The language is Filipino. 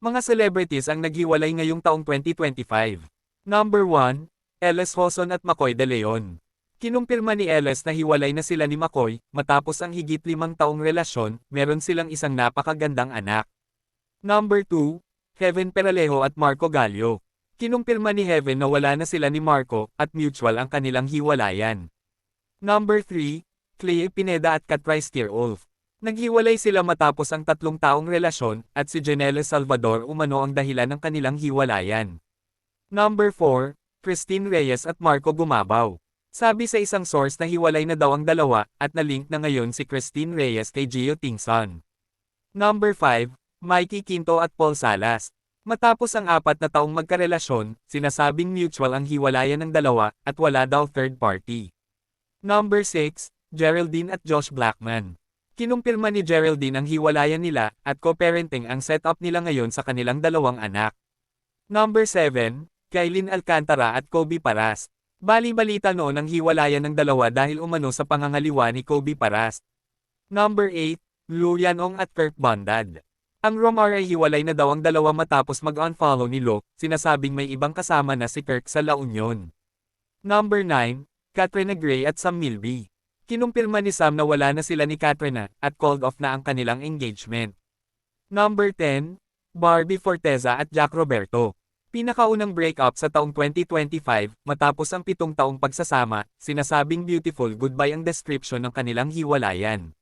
Mga celebrities ang naghiwalay ngayong taong 2025. Number 1, Eles Hoson at McCoy De Leon. Kinumpirma ni Eles na hiwalay na sila ni McCoy, matapos ang higit 5 taong relasyon, meron silang isang napakagandang anak. Number 2, Heaven Peralejo at Marco Gallio. Kinumpirma ni Heaven na wala na sila ni Marco, at mutual ang kanilang hiwalayan. Number 3, Clea Pineda at Katray Steerolf. Naghiwalay sila matapos ang 3 taong relasyon, at si Janelle Salvador umano ang dahilan ng kanilang hiwalayan. Number 4, Christine Reyes at Marco Gumabaw. Sabi sa isang source na hiwalay na daw ang dalawa, at na-link na ngayon si Christine Reyes kay Gio Tingson. Number 5, Mikey Quinto at Paul Salas. Matapos ang 4 na taong magkarelasyon, sinasabing mutual ang hiwalayan ng dalawa, at wala daw third party. Number 6, Geraldine at Josh Blackman. Kinumpirma ni Geraldine ang hiwalayan nila, at co-parenting ang setup nila ngayon sa kanilang 2 anak. Number 7, Kailin Alcantara at Kobe Paras. Bali-balita noon ang hiwalayan ng dalawa dahil umano sa pangangaliwa ni Kobe Paras. Number 8, Lou Yanong at Kirk Bondad. Ang rumor ay hiwalay na daw ang dalawa matapos mag-unfollow ni Lou, sinasabing may ibang kasama na si Kirk sa La Union. Number 9, Katrina Gray at Sam Milby. Kinumpirma ni Sam na wala na sila ni Katrina, at called off na ang kanilang engagement. Number 10, Barbie Forteza at Jack Roberto. Pinakaunang breakup sa taong 2025, matapos ang 7 taong pagsasama, sinasabing beautiful goodbye ang description ng kanilang hiwalayan.